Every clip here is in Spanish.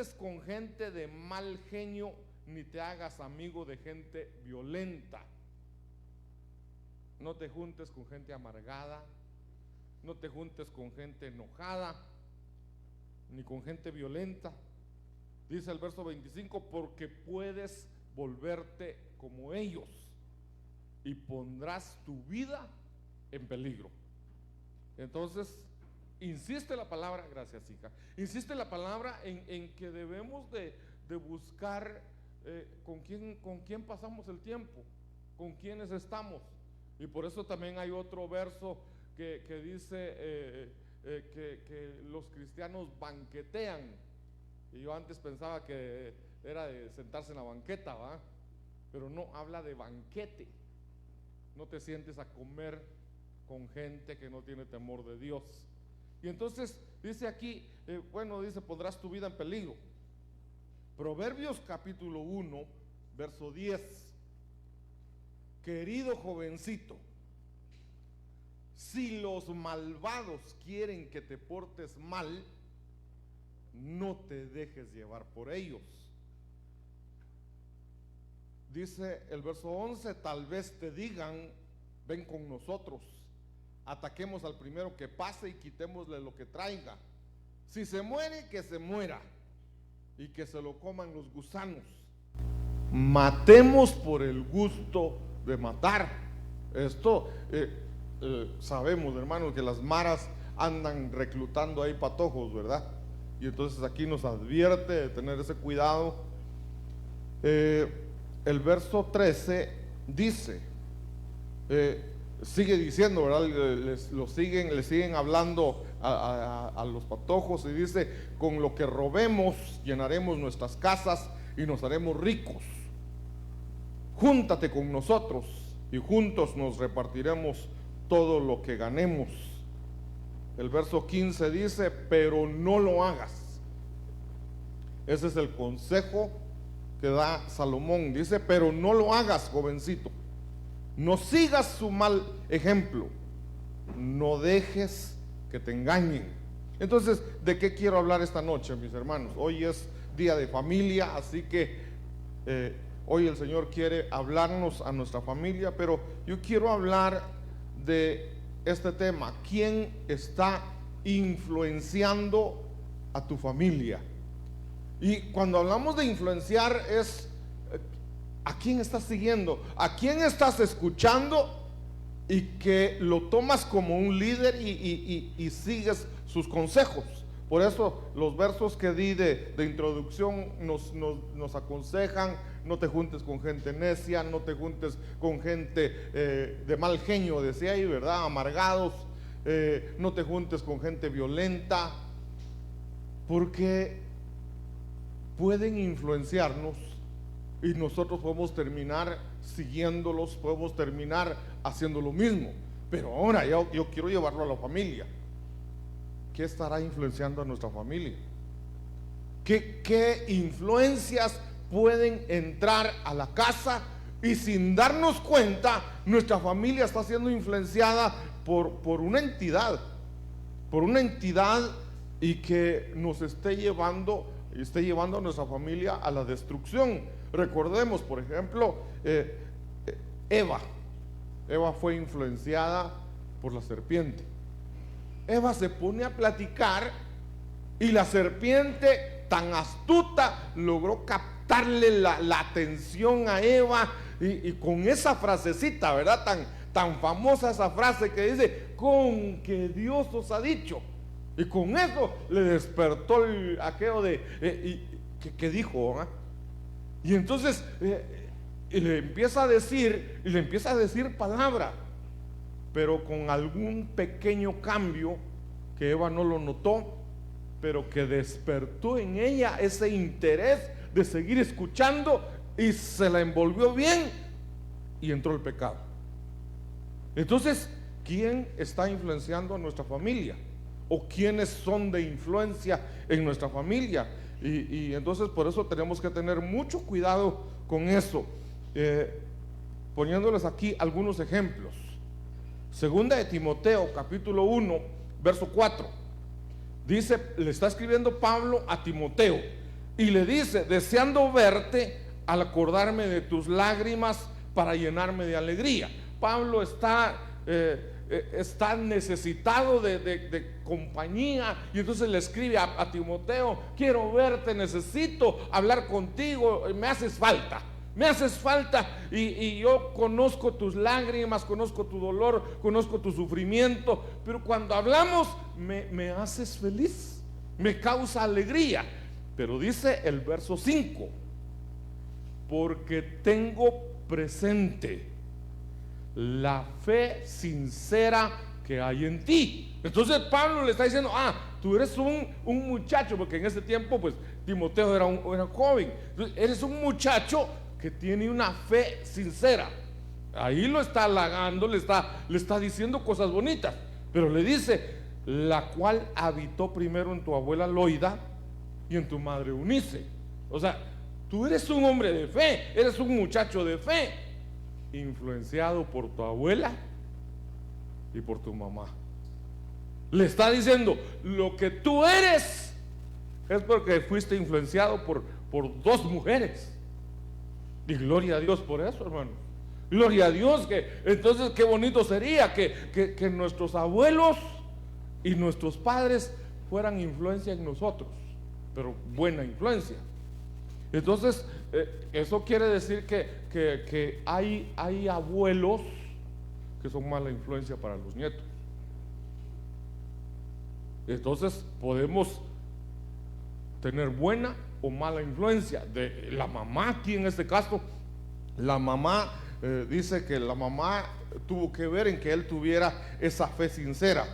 juntes con gente de mal genio, ni te hagas amigo de gente violenta. No te juntes con gente amargada, no te juntes con gente enojada, ni con gente violenta. Dice el verso 25, porque puedes volverte como ellos y pondrás tu vida en peligro. Entonces, insiste la palabra, gracias hija, insiste la palabra en que debemos de buscar con quién pasamos el tiempo, con quiénes estamos. Y por eso también hay otro verso que dice que los cristianos banquetean. Y yo antes pensaba que era de sentarse en la banqueta, ¿va? Pero no, habla de banquete. No te sientes a comer con gente que no tiene temor de Dios. Y entonces dice aquí, dice, pondrás tu vida en peligro. Proverbios capítulo 1, verso 10. Querido jovencito, si los malvados quieren que te portes mal, no te dejes llevar por ellos. Dice el verso 11, tal vez te digan, ven con nosotros, ataquemos al primero que pase y quitémosle lo que traiga. Si se muere, que se muera y que se lo coman los gusanos. Matemos por el gusto de matar. Esto sabemos, hermanos, que las maras andan reclutando ahí patojos, ¿verdad? Y entonces aquí nos advierte de tener ese cuidado. El verso 13 dice, sigue diciendo, ¿verdad? Le siguen hablando a los patojos, y dice, con lo que robemos llenaremos nuestras casas y nos haremos ricos. Júntate con nosotros y juntos nos repartiremos todo lo que ganemos. El verso 15 dice, pero no lo hagas. Ese es el consejo que da Salomón. Dice, pero no lo hagas, jovencito. No sigas su mal ejemplo. No dejes que te engañen. Entonces, ¿de qué quiero hablar esta noche, mis hermanos? Hoy es día de familia, así que hoy el Señor quiere hablarnos a nuestra familia, pero yo quiero hablar de este tema: ¿quién está influenciando a tu familia? Y cuando hablamos de influenciar es ¿a quién estás siguiendo? ¿A quién estás escuchando? Y que lo tomas como un líder y sigues sus consejos. Por eso los versos que di de introducción nos aconsejan: no te juntes con gente necia, no te juntes con gente de mal genio, decía ahí, ¿verdad? Amargados, no te juntes con gente violenta, porque pueden influenciarnos y nosotros podemos terminar siguiéndolos, podemos terminar haciendo lo mismo. Pero ahora yo quiero llevarlo a la familia. ¿Qué estará influenciando a nuestra familia? ¿Qué influencias pueden entrar a la casa y sin darnos cuenta nuestra familia está siendo influenciada por una entidad y que nos esté llevando a nuestra familia a la destrucción? Recordemos, por ejemplo, Eva fue influenciada por la serpiente. Eva se pone a platicar y la serpiente, tan astuta, logró captarle la atención a Eva, y con esa frasecita, ¿verdad? Tan famosa esa frase que dice, con que Dios os ha dicho. Y con eso le despertó aquello de que dijo, ¿verdad? Y entonces le empieza a decir palabra, pero con algún pequeño cambio que Eva no lo notó, pero que despertó en ella ese interés de seguir escuchando, y se la envolvió bien y entró el pecado. Entonces, ¿quién está influenciando a nuestra familia? ¿O quiénes son de influencia en nuestra familia? Y entonces por eso tenemos que tener mucho cuidado con eso. Poniéndoles aquí algunos ejemplos. Segunda de Timoteo capítulo 1 verso 4 dice, le está escribiendo Pablo a Timoteo, Y le dice: deseando verte al acordarme de tus lágrimas para llenarme de alegría. Pablo está necesitado de compañía, y entonces le escribe a Timoteo: quiero verte, necesito hablar contigo, me haces falta. Me haces falta, y yo conozco tus lágrimas, conozco tu dolor, conozco tu sufrimiento, pero cuando hablamos me haces feliz, me causa alegría. Pero dice el verso 5: porque tengo presente la fe sincera que hay en ti. Entonces Pablo le está diciendo: tú eres un muchacho, porque en ese tiempo pues Timoteo era joven. Entonces, eres un muchacho que tiene una fe sincera. Ahí lo está halagando, le está diciendo cosas bonitas, pero le dice: la cual habitó primero en tu abuela Loida y en tu madre Eunice. O sea, tú eres un hombre de fe, eres un muchacho de fe, influenciado por tu abuela y por tu mamá. Le está diciendo: lo que tú eres es porque fuiste influenciado por dos mujeres. Y gloria a Dios por eso, hermano. Gloria a Dios. Entonces qué bonito sería que nuestros abuelos y nuestros padres fueran influencia en nosotros, pero buena influencia. Entonces eso quiere decir que hay abuelos que son mala influencia para los nietos. Entonces podemos tener buena o mala influencia. De la mamá, aquí en este caso, la mamá dice que la mamá tuvo que ver en que él tuviera esa fe sincera.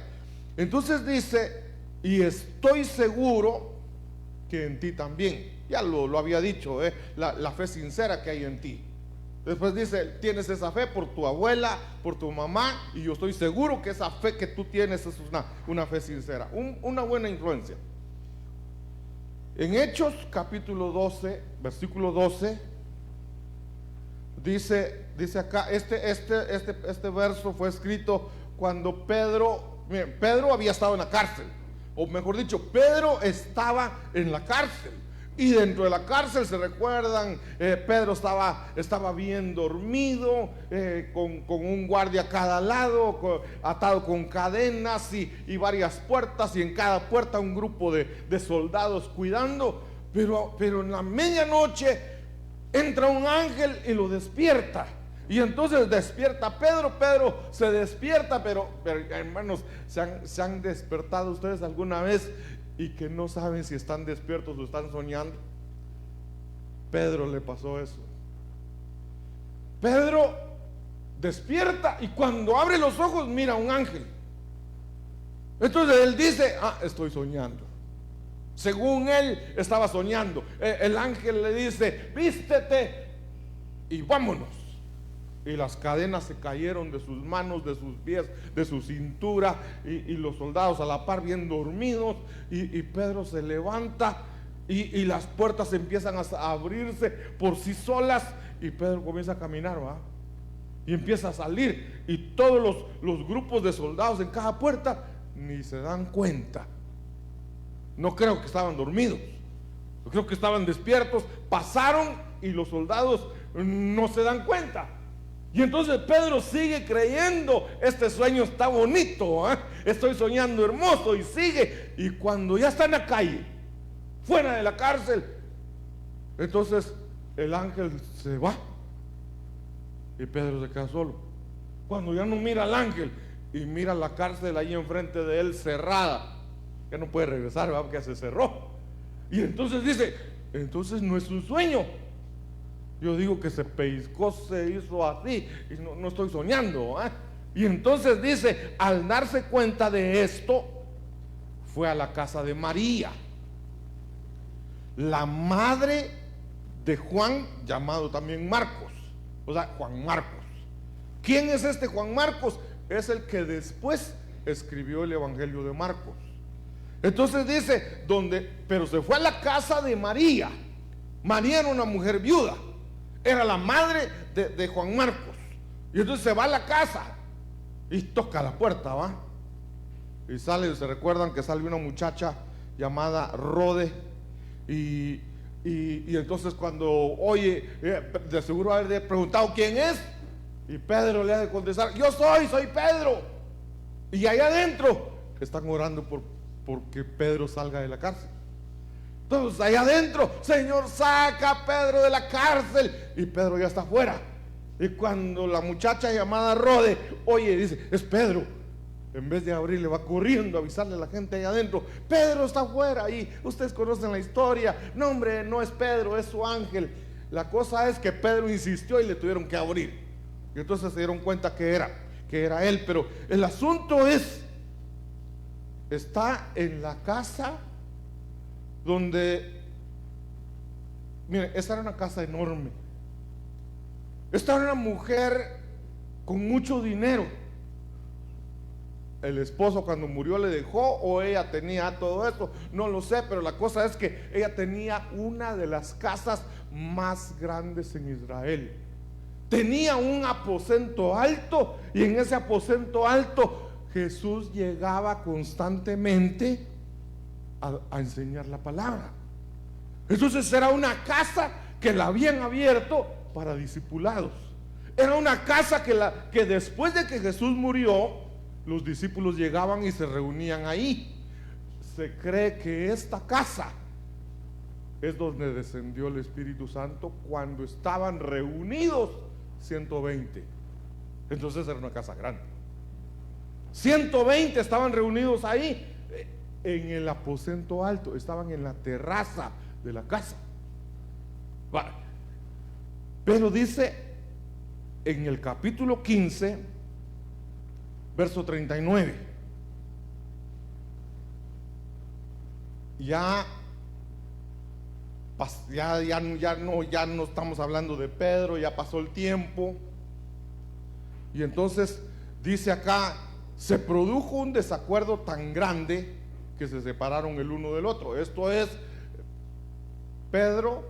Entonces dice: y estoy seguro que en ti también. Ya lo había dicho, la fe sincera que hay en ti. Después dice: tienes esa fe por tu abuela, por tu mamá, y yo estoy seguro que esa fe que tú tienes es una fe sincera, una buena influencia. En Hechos capítulo 12, versículo 12, dice acá, este verso fue escrito cuando Pedro había estado en la cárcel, o mejor dicho, Pedro estaba en la cárcel. Y dentro de la cárcel, se recuerdan, Pedro estaba bien dormido, con un guardia a cada lado, atado con cadenas y varias puertas, y en cada puerta un grupo de soldados cuidando. Pero en la medianoche entra un ángel y lo despierta. Y entonces despierta a Pedro se despierta, pero hermanos, ¿se han despertado ustedes alguna vez y que no saben si están despiertos o están soñando? Pedro le pasó eso. Pedro despierta y cuando abre los ojos mira a un ángel. Entonces él dice: estoy soñando. Según él estaba soñando. El ángel le dice: vístete y vámonos. Y las cadenas se cayeron de sus manos, de sus pies, de su cintura, y los soldados a la par bien dormidos, y Pedro se levanta, y las puertas empiezan a abrirse por sí solas, y Pedro comienza a caminar, y empieza a salir, y todos los grupos de soldados en cada puerta ni se dan cuenta. No creo que estaban dormidos, yo creo que estaban despiertos. Pasaron y los soldados no se dan cuenta. Y entonces Pedro sigue creyendo: este sueño está bonito, estoy soñando hermoso, y sigue. Y cuando ya está en la calle, fuera de la cárcel, entonces el ángel se va y Pedro se queda solo. Cuando ya no mira al ángel y mira la cárcel ahí enfrente de él cerrada, ya no puede regresar, porque se cerró. Y entonces dice: entonces no es un sueño. Yo digo que se pellizcó, se hizo así, y no estoy soñando, Y entonces dice: al darse cuenta de esto, fue a la casa de María, la madre de Juan, llamado también Marcos. O sea, Juan Marcos. ¿Quién es este Juan Marcos? Es el que después escribió el Evangelio de Marcos. Entonces dice: pero se fue a la casa de María. María era una mujer viuda, era la madre de Juan Marcos. Y entonces se va a la casa y toca la puerta, y sale. Se recuerdan que sale una muchacha llamada Rode, y Y entonces cuando oye, de seguro haber preguntado quién es, y Pedro le ha de contestar: yo soy Pedro. Y allá adentro están orando porque Pedro salga de la cárcel. Entonces allá adentro: Señor, saca a Pedro de la cárcel. Y Pedro ya está afuera. Y cuando la muchacha llamada Rode oye, dice: es Pedro, en vez de abrir, le va corriendo a avisarle a la gente allá adentro: Pedro está afuera. Y ustedes conocen la historia. No, hombre, no es Pedro, es su ángel. La cosa es que Pedro insistió y le tuvieron que abrir. Y entonces se dieron cuenta que era él. Pero el asunto está en la casa donde, miren, esa era una casa enorme. Esta era una mujer con mucho dinero. El esposo cuando murió le dejó, o ella tenía todo esto, no lo sé, pero la cosa es que ella tenía una de las casas más grandes en Israel. Tenía un aposento alto, y en ese aposento alto Jesús llegaba constantemente a enseñar la palabra. Entonces era una casa que la habían abierto para discipulados. Era una casa que después de que Jesús murió, los discípulos llegaban y se reunían ahí. Se cree que esta casa es donde descendió el Espíritu Santo cuando estaban reunidos 120. Entonces era una casa grande. 120 estaban reunidos ahí en el aposento alto, estaban en la terraza de la casa. Pero dice en el capítulo 15, verso 39, ya no estamos hablando de Pedro, ya pasó el tiempo. Y entonces dice acá: se produjo un desacuerdo tan grande que se separaron el uno del otro. Esto es, Pedro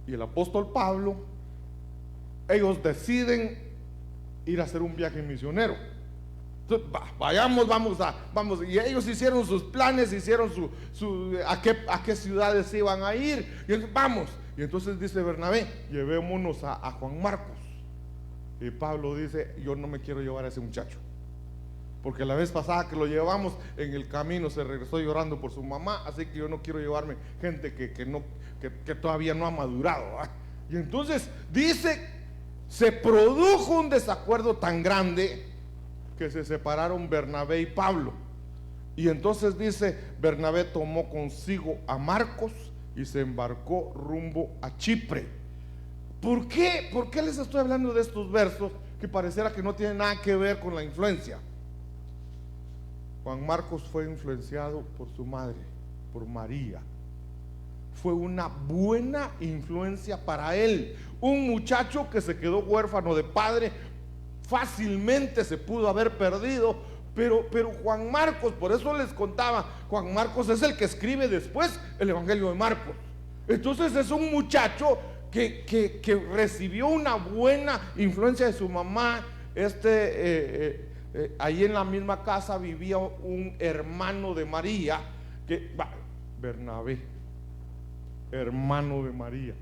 y el apóstol Pablo, ellos deciden ir a hacer un viaje misionero. Entonces, vamos, y ellos hicieron sus planes, hicieron a qué ciudades iban a ir, y vamos. Y entonces dice Bernabé: llevémonos a Juan Marcos. Y Pablo dice: yo no me quiero llevar a ese muchacho, porque la vez pasada que lo llevamos, en el camino se regresó llorando por su mamá, así que yo no quiero llevarme gente que todavía no ha madurado, ¿verdad? Y entonces dice: se produjo un desacuerdo tan grande que se separaron Bernabé y Pablo. Y entonces dice: Bernabé tomó consigo a Marcos y se embarcó rumbo a Chipre. ¿Por qué les estoy hablando de estos versos que pareciera que no tienen nada que ver con la influencia? Juan Marcos fue influenciado por su madre, por María. Fue una buena influencia para él. Un muchacho que se quedó huérfano de padre, fácilmente se pudo haber perdido, pero Juan Marcos, por eso les contaba, Juan Marcos es el que escribe después el Evangelio de Marcos. Entonces es un muchacho que recibió una buena influencia de su mamá. Ahí en la misma casa vivía un hermano de María, Bernabé, hermano de María.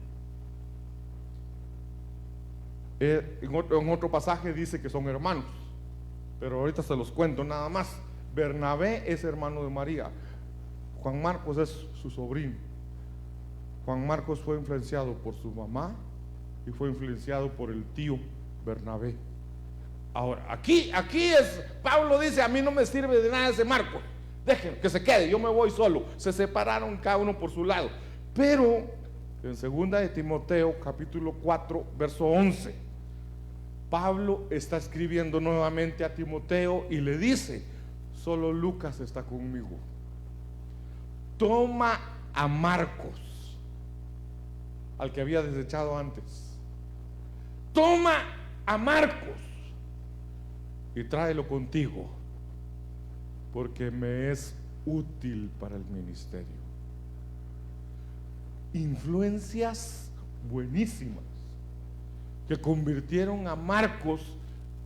En otro pasaje dice que son hermanos, pero ahorita se los cuento nada más. Bernabé es hermano de María. Juan Marcos es su sobrino. Juan Marcos fue influenciado por su mamá y fue influenciado por el tío Bernabé. Ahora, aquí es, Pablo dice: a mí no me sirve de nada ese Marcos, déjenlo que se quede, yo me voy solo. Se separaron cada uno por su lado. Pero en 2 de Timoteo capítulo 4 verso 11, Pablo está escribiendo nuevamente a Timoteo y le dice: solo Lucas está conmigo. Toma a Marcos, al que había desechado antes. Toma a Marcos y tráelo contigo, porque me es útil para el ministerio. Influencias buenísimas que convirtieron a Marcos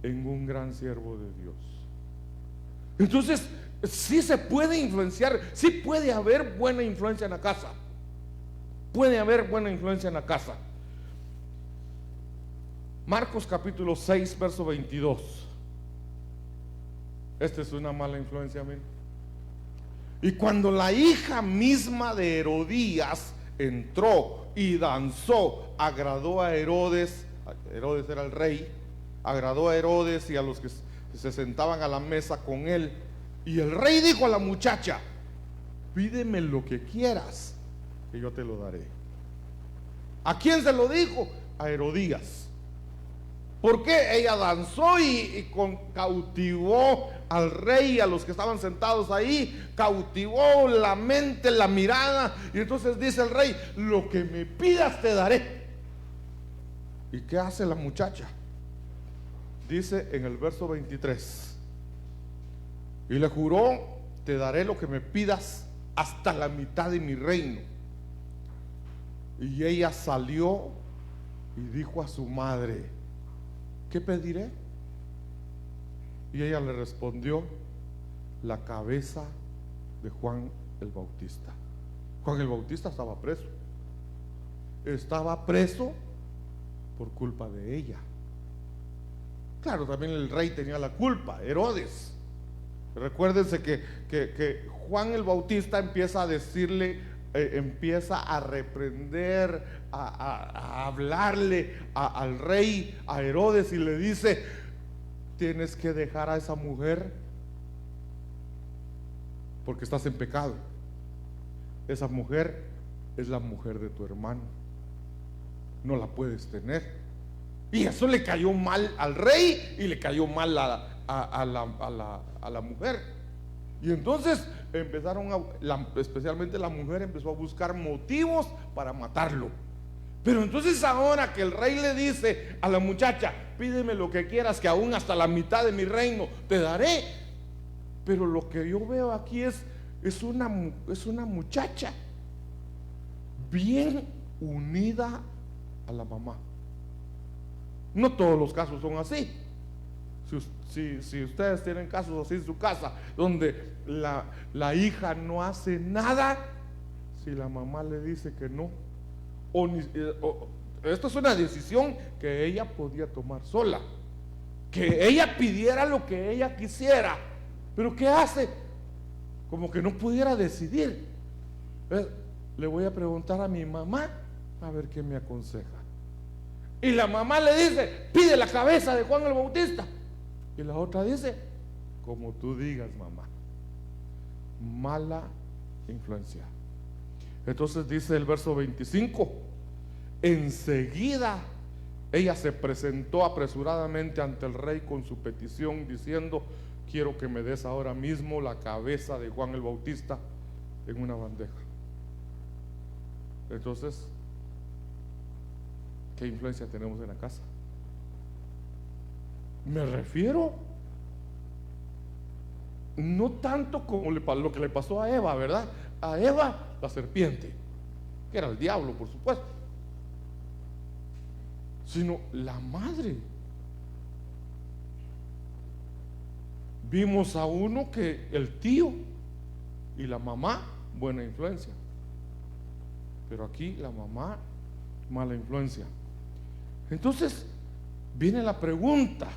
en un gran siervo de Dios. Entonces, sí se puede influenciar, sí puede haber buena influencia en la casa. Puede haber buena influencia en la casa. Marcos capítulo 6, verso 22. Esta es una mala influencia, miren. Y cuando la hija misma de Herodías entró y danzó, agradó a Herodes. Herodes era el rey. Agradó a Herodes y a los que se sentaban a la mesa con él. Y el rey dijo a la muchacha: pídeme lo que quieras, que yo te lo daré. ¿A quién se lo dijo? A Herodías. ¿Por qué? Ella danzó y cautivó al rey y a los que estaban sentados ahí, cautivó la mente, la mirada. Y entonces dice el rey: lo que me pidas te daré. ¿Y qué hace la muchacha? Dice en el verso 23: y le juró: te daré lo que me pidas, hasta la mitad de mi reino. Y ella salió y dijo a su madre: ¿qué pediré? Y ella le respondió: la cabeza de Juan el Bautista. Juan el Bautista estaba preso. Estaba preso por culpa de ella. Claro, también el rey tenía la culpa, Herodes. Recuérdense que Juan el Bautista empieza a decirle, empieza a reprender, a hablarle al rey, a Herodes, y le dice: tienes que dejar a esa mujer porque estás en pecado. Esa mujer es la mujer de tu hermano, no la puedes tener. Y eso le cayó mal al rey y le cayó mal a la mujer. Y entonces empezaron especialmente la mujer empezó a buscar motivos para matarlo. Pero entonces ahora que el rey le dice a la muchacha: pídeme lo que quieras, que aún hasta la mitad de mi reino te daré. Pero lo que yo veo aquí es una muchacha bien unida a la mamá. No todos los casos son así. Si ustedes tienen casos así en su casa, donde la hija no hace nada, si la mamá le dice que no, esto es una decisión que ella podía tomar sola, que ella pidiera lo que ella quisiera, pero ¿qué hace? Como que no pudiera decidir. Le voy a preguntar a mi mamá a ver qué me aconseja. Y la mamá le dice: pide la cabeza de Juan el Bautista. Y la otra dice: como tú digas, mamá. Mala influencia. Entonces dice el verso 25: enseguida ella se presentó apresuradamente ante el rey con su petición, diciendo: quiero que me des ahora mismo la cabeza de Juan el Bautista en una bandeja. Entonces, ¿qué influencia tenemos en la casa? Me refiero no tanto como lo que le pasó a Eva, ¿verdad? A Eva, la serpiente, que era el diablo, por supuesto, sino la madre. Vimos a uno que el tío y la mamá, buena influencia, pero aquí la mamá, mala influencia. Entonces viene la pregunta: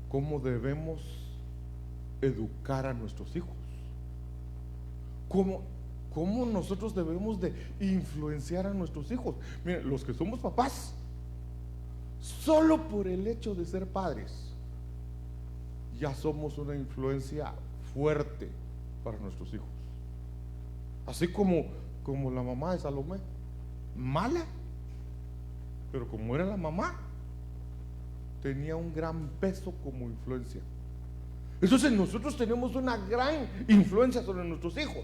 ¿cómo debemos educar a nuestros hijos? ¿Cómo nosotros debemos de influenciar a nuestros hijos? Miren, los que somos papás, solo por el hecho de ser padres, ya somos una influencia fuerte para nuestros hijos. Así como la mamá de Salomé, mala, pero como era la mamá, tenía un gran peso como influencia. Entonces nosotros tenemos una gran influencia sobre nuestros hijos.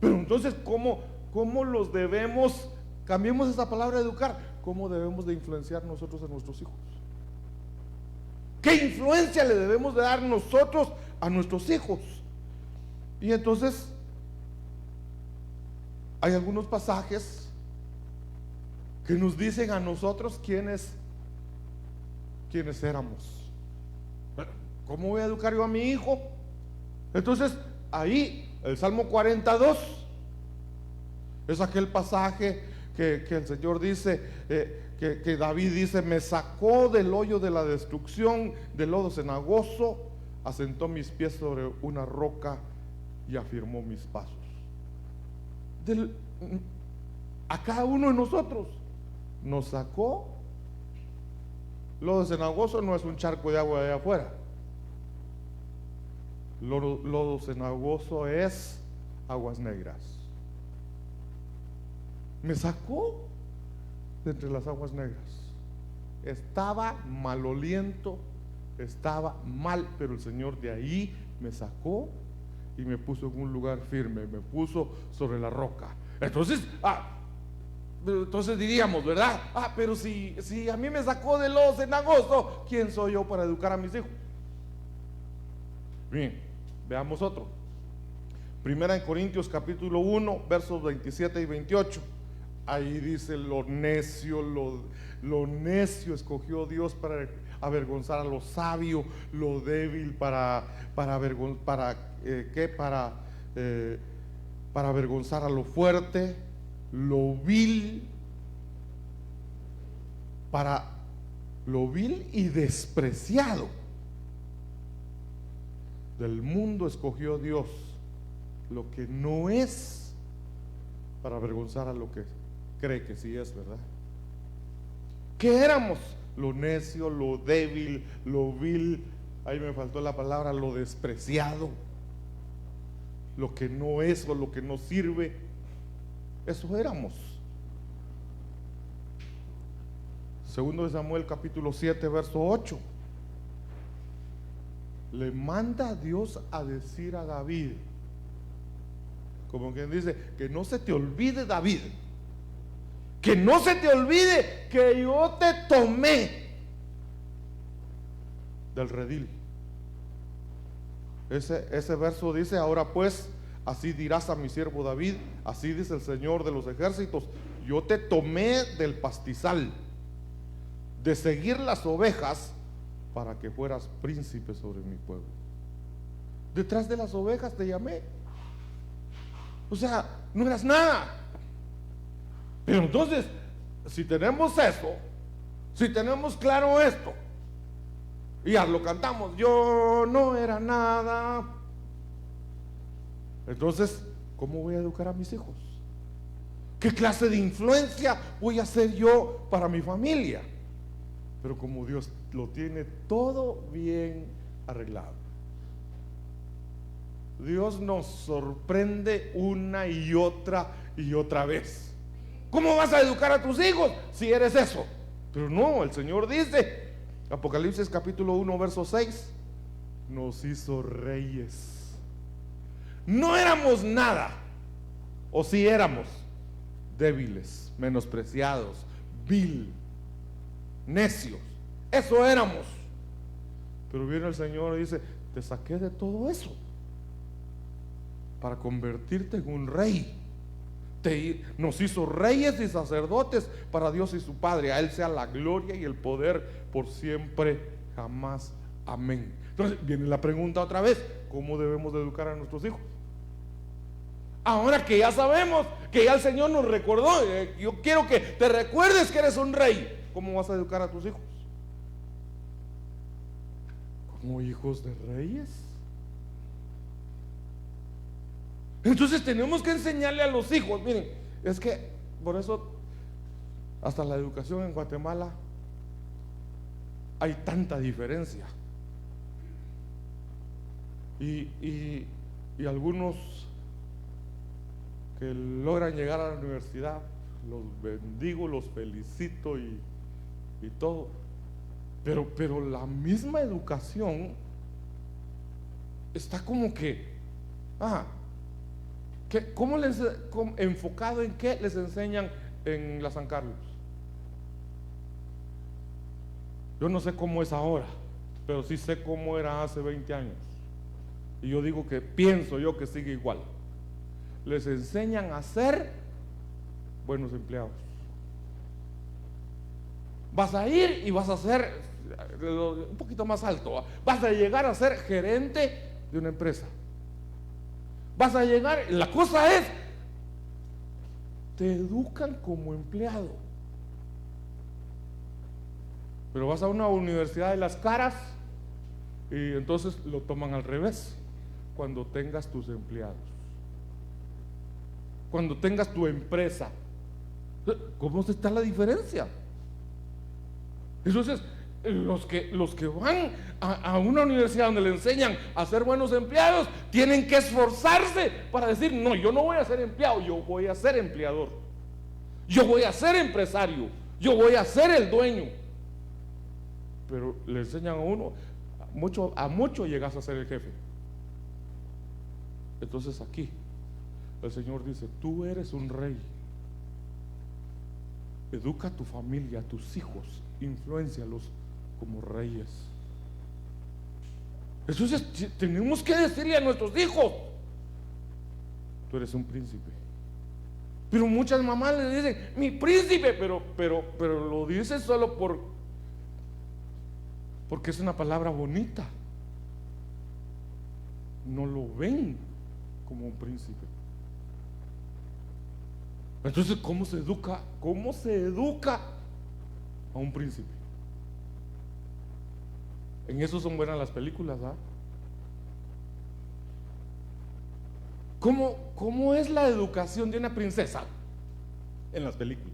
Pero entonces, ¿cómo los debemos? Cambiemos esa palabra educar. ¿Cómo debemos de influenciar nosotros a nuestros hijos? ¿Qué influencia le debemos de dar nosotros a nuestros hijos? Y entonces hay algunos pasajes que nos dicen a nosotros quiénes éramos. ¿Cómo voy a educar yo a mi hijo? Entonces ahí el Salmo 42 Es aquel pasaje que el Señor dice, que David dice: me sacó del hoyo de la destrucción, del lodo cenagoso, asentó mis pies sobre una roca y afirmó mis pasos. A cada uno de nosotros nos sacó. Lodo cenagoso no es un charco de agua de allá afuera. Lodo cenagoso es aguas negras. Me sacó de entre las aguas negras. Estaba maloliento, estaba mal, pero el Señor de ahí me sacó y me puso en un lugar firme, me puso sobre la roca. Entonces diríamos, ¿verdad? Pero si a mí me sacó de lodo cenagoso, ¿quién soy yo para educar a mis hijos? Bien, veamos otro. Primera en Corintios capítulo 1, versos 27 y 28. Ahí dice: lo necio escogió Dios para avergonzar a lo sabio, lo débil para avergonzar a lo fuerte, lo vil y despreciado. Del mundo escogió Dios lo que no es, para avergonzar a lo que cree que sí es, ¿verdad? ¿Qué éramos? Lo necio, lo débil, lo vil, ahí me faltó la palabra, lo despreciado, lo que no es o lo que no sirve. Eso éramos. Segundo de Samuel capítulo 7, verso 8. Le manda Dios a decir a David, como quien dice: que no se te olvide, David, que no se te olvide que yo te tomé del redil. Ese verso dice: ahora pues, así dirás a mi siervo David, así dice el Señor de los ejércitos: yo te tomé del pastizal, de seguir las ovejas, para que fueras príncipe sobre mi pueblo. Detrás de las ovejas te llamé. O sea, no eras nada. Pero entonces, si tenemos eso, si tenemos claro esto, y ya lo cantamos: yo no era nada, entonces, ¿cómo voy a educar a mis hijos? ¿Qué clase de influencia voy a ser yo para mi familia? Pero como Dios lo tiene todo bien arreglado, Dios nos sorprende una y otra vez. ¿Cómo vas a educar a tus hijos si eres eso? Pero no, el Señor dice, Apocalipsis capítulo 1, verso 6: nos hizo reyes. No éramos nada, o si éramos débiles, menospreciados, vil, necios. Eso éramos. Pero viene el Señor y dice: te saqué de todo eso para convertirte en un rey. Nos hizo reyes y sacerdotes para Dios y su Padre. A Él sea la gloria y el poder por siempre, jamás. Amén. Entonces viene la pregunta otra vez: ¿cómo debemos de educar a nuestros hijos? Ahora que ya sabemos, que ya el Señor nos recordó, yo quiero que te recuerdes que eres un rey. ¿Cómo vas a educar a tus hijos? ¿Como hijos de reyes? Entonces tenemos que enseñarle a los hijos. Miren, es que por eso hasta la educación en Guatemala hay tanta diferencia. Y algunos que logran llegar a la universidad, los bendigo, los felicito y todo. Pero la misma educación está como que ¿cómo enfocado en qué les enseñan en la San Carlos? Yo no sé cómo es ahora, pero sí sé cómo era hace 20 años. Y yo digo que pienso yo que sigue igual. Les enseñan a ser buenos empleados. Vas a ir y vas a ser un poquito más alto. Vas a llegar a ser gerente de una empresa. Vas a llegar, la cosa es te educan como empleado. Pero vas a una universidad de las caras y entonces lo toman al revés. Cuando tengas tus empleados, cuando tengas tu empresa, ¿cómo está la diferencia? Entonces, los que van a una universidad donde le enseñan a ser buenos empleados, tienen que esforzarse para decir: no, yo no voy a ser empleado, yo voy a ser empleador, yo voy a ser empresario, yo voy a ser el dueño. Pero le enseñan a uno, a mucho llegas a ser el jefe. Entonces aquí el Señor dice: tú eres un rey, educa a tu familia, a tus hijos, influéncialos como reyes. Entonces tenemos que decirle a nuestros hijos: tú eres un príncipe. Pero muchas mamás le dicen: mi príncipe, pero lo dice solo porque es una palabra bonita. No lo ven como un príncipe. Entonces, ¿cómo se educa? ¿Cómo se educa a un príncipe? En eso son buenas las películas, ¿ah? ¿Cómo es la educación de una princesa en las películas?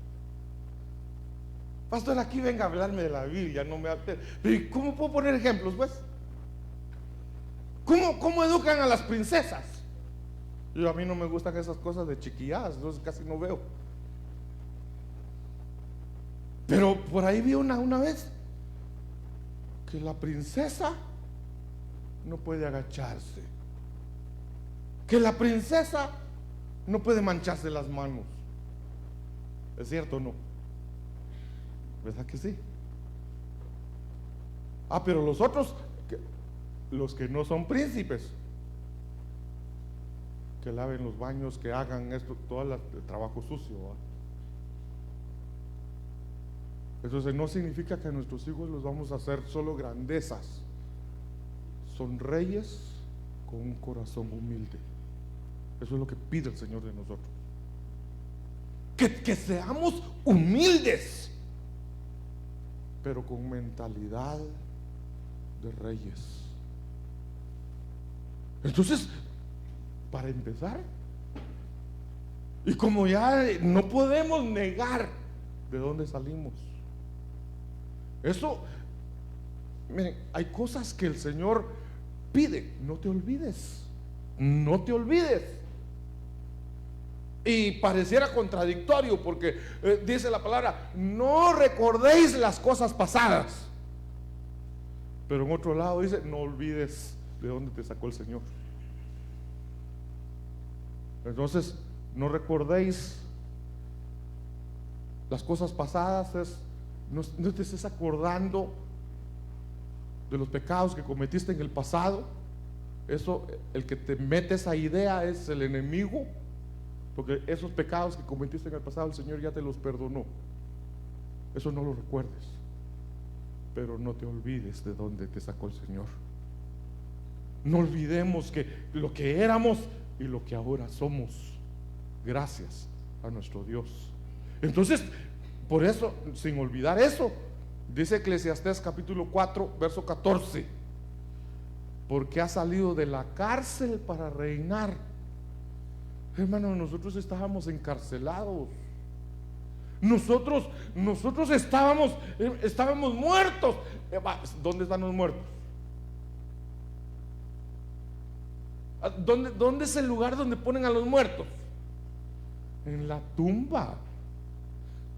Pastor, aquí venga a hablarme de la Biblia, no me hable. Pero ¿cómo puedo poner ejemplos, pues? ¿Cómo educan a las princesas? A mí no me gustan esas cosas de chiquilladas, entonces casi no veo. Pero por ahí vi una vez que la princesa no puede agacharse, que la princesa no puede mancharse las manos. ¿Es cierto o no? ¿Verdad que sí? Pero los otros, los que no son príncipes, que laven los baños, que hagan esto, todo el trabajo sucio, ¿va? Entonces no significa que a nuestros hijos los vamos a hacer solo grandezas. Son reyes con un corazón humilde. Eso es lo que pide el Señor de nosotros. Que seamos humildes, pero con mentalidad de reyes. Entonces, para empezar, y como ya no podemos negar de dónde salimos, eso, miren, hay cosas que el Señor pide: no te olvides, no te olvides. Y pareciera contradictorio porque dice la palabra: no recordéis las cosas pasadas. Pero en otro lado dice: no olvides de dónde te sacó el Señor. Entonces, no recordéis las cosas pasadas, no te estés acordando de los pecados que cometiste en el pasado. Eso, el que te mete esa idea es el enemigo, porque esos pecados que cometiste en el pasado, el Señor ya te los perdonó. Eso no lo recuerdes, pero no te olvides de dónde te sacó el Señor. No olvidemos que lo que éramos y lo que ahora somos, gracias a nuestro Dios. Entonces, por eso, sin olvidar eso, dice Eclesiastés capítulo 4 verso 14: porque ha salido de la cárcel para reinar. Hermano, nosotros estábamos encarcelados. Nosotros estábamos muertos. ¿Dónde están los muertos? ¿Dónde es el lugar donde ponen a los muertos? En la tumba.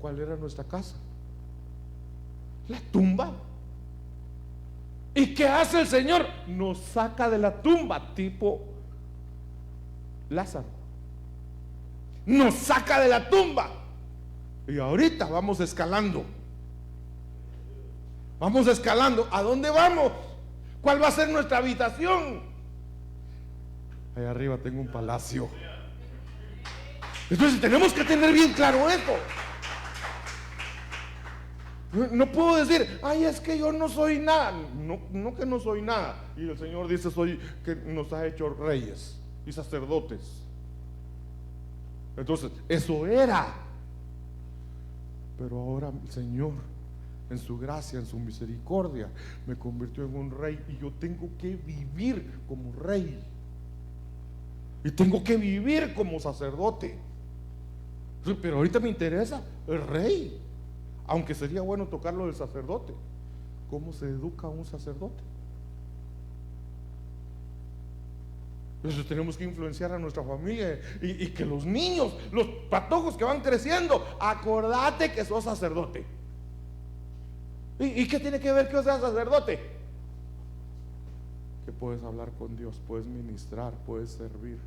¿Cuál era nuestra casa? La tumba. ¿Y qué hace el Señor? Nos saca de la tumba, tipo Lázaro. Nos saca de la tumba. Y ahorita vamos escalando. Vamos escalando. ¿A dónde vamos? ¿Cuál va a ser nuestra habitación? Allá arriba tengo un palacio. Entonces tenemos que tener bien claro esto. No puedo decir: ay, es que yo no soy nada. No que no soy nada. Y el Señor dice: que nos ha hecho reyes y sacerdotes. Entonces, eso era. Pero ahora el Señor, en su gracia, en su misericordia, me convirtió en un rey y yo tengo que vivir como rey. Y tengo que vivir como sacerdote. Pero ahorita me interesa el rey. Aunque sería bueno tocarlo del sacerdote. ¿Cómo se educa a un sacerdote? Entonces tenemos que influenciar a nuestra familia y que los niños, los patojos que van creciendo, acordate que sos sacerdote. ¿Y qué tiene que ver que seas sacerdote? Que puedes hablar con Dios, puedes ministrar, puedes servir.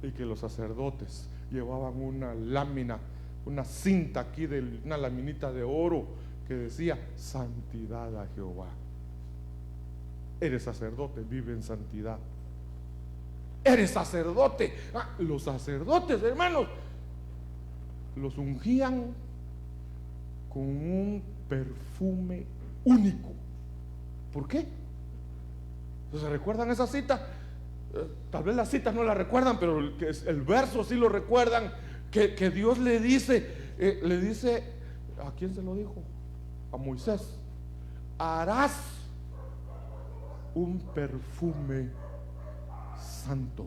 Y que los sacerdotes llevaban una lámina, una cinta aquí, una laminita de oro que decía: santidad a Jehová. Eres sacerdote, vive en santidad. Eres sacerdote. Los sacerdotes, hermanos, los ungían con un perfume único. ¿Por qué? ¿Se recuerdan esa cita? Tal vez la cita no la recuerdan, pero el verso sí lo recuerdan. Que Dios le dice, ¿a quién se lo dijo? A Moisés: harás un perfume santo.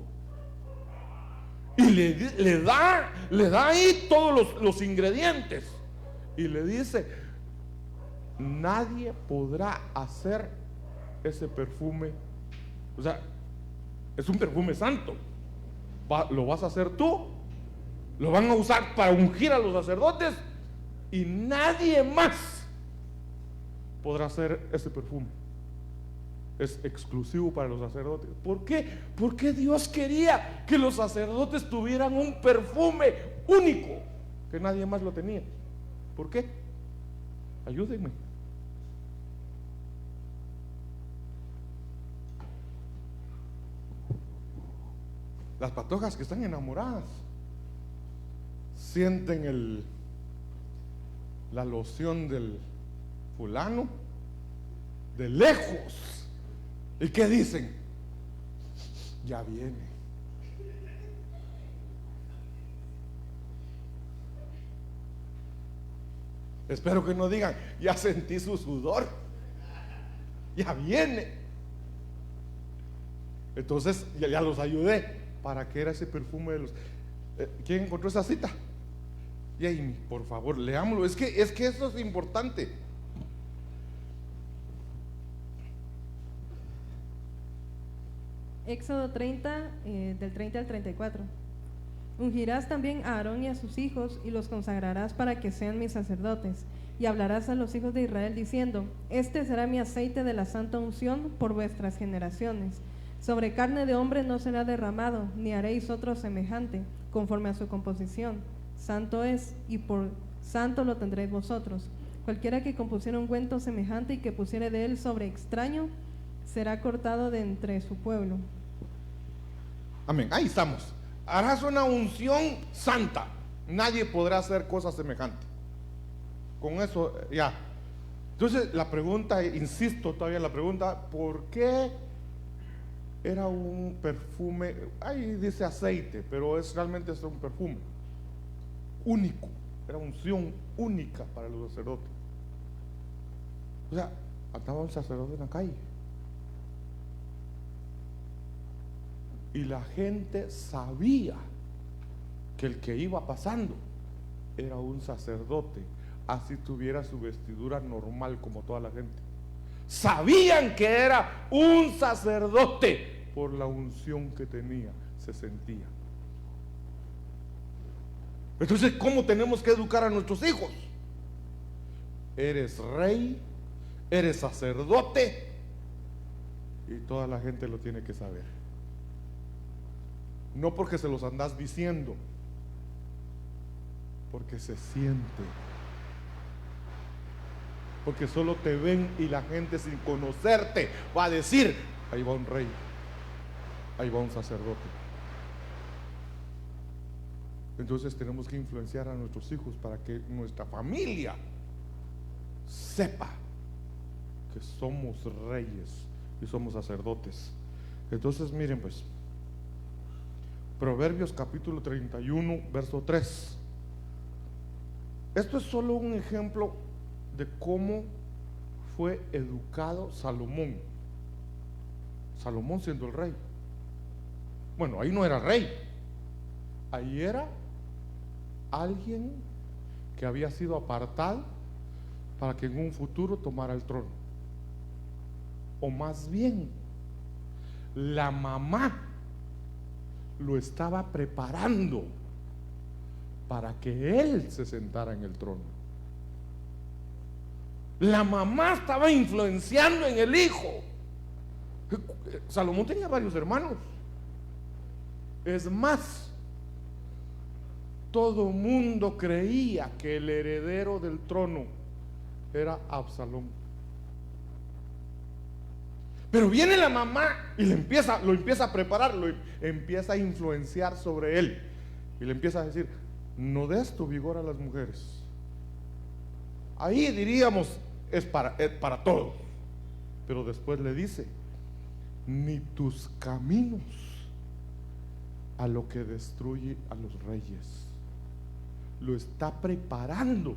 Y le da ahí todos los ingredientes. Y le dice: nadie podrá hacer ese perfume. O sea, es un perfume santo. Lo vas a hacer tú. Lo van a usar para ungir a los sacerdotes. Y nadie más podrá hacer ese perfume. Es exclusivo para los sacerdotes. ¿Por qué? Porque Dios quería que los sacerdotes tuvieran un perfume único, que nadie más lo tenía. ¿Por qué? Ayúdenme. Las patojas que están enamoradas sienten la loción del fulano de lejos. ¿Y qué dicen? Ya viene. Espero que no digan: ya sentí su sudor, ya viene. Entonces ya los ayudé. ¿Para qué era ese perfume de los? ¿Quién encontró esa cita? Jamie, por favor, leámoslo. Es que eso es importante. Éxodo 30, del 30 al 34. Ungirás también a Aarón y a sus hijos y los consagrarás para que sean mis sacerdotes. Y hablarás a los hijos de Israel diciendo: este será mi aceite de la santa unción por vuestras generaciones. Sobre carne de hombre no será derramado, ni haréis otro semejante, conforme a su composición. Santo es, y por santo lo tendréis vosotros. Cualquiera que compusiera ungüento semejante y que pusiere de él sobre extraño, será cortado de entre su pueblo. Amén, ahí estamos. Harás una unción santa. Nadie podrá hacer cosas semejantes. Con eso ya. Entonces la pregunta, insisto todavía en la pregunta: ¿por qué era un perfume? Ahí dice aceite, pero realmente es un perfume único. Era unción única para los sacerdotes. O sea, andaba un sacerdote en la calle y la gente sabía que el que iba pasando era un sacerdote, así tuviera su vestidura normal como toda la gente. Sabían que era un sacerdote por la unción que tenía, se sentía. Entonces, ¿cómo tenemos que educar a nuestros hijos? Eres rey, eres sacerdote, y toda la gente lo tiene que saber. No porque se los andás diciendo, porque se siente. Porque solo te ven y la gente, sin conocerte, va a decir: ahí va un rey, ahí va un sacerdote. Entonces tenemos que influenciar a nuestros hijos para que nuestra familia sepa que somos reyes y somos sacerdotes. Entonces miren, pues, Proverbios capítulo 31, verso 3. Esto es solo un ejemplo de cómo fue educado Salomón. Salomón siendo el rey. Bueno, ahí no era rey, ahí era alguien que había sido apartado para que en un futuro tomara el trono. O más bien, la mamá lo estaba preparando para que él se sentara en el trono. La mamá estaba influenciando en el hijo. Salomón tenía varios hermanos. Es más, todo mundo creía que el heredero del trono era Absalón. Pero viene la mamá y lo empieza a preparar, lo empieza a influenciar sobre él. Y le empieza a decir: no des tu vigor a las mujeres. Ahí diríamos, es para todos. Pero después le dice: ni tus caminos a lo que destruye a los reyes. Lo está preparando,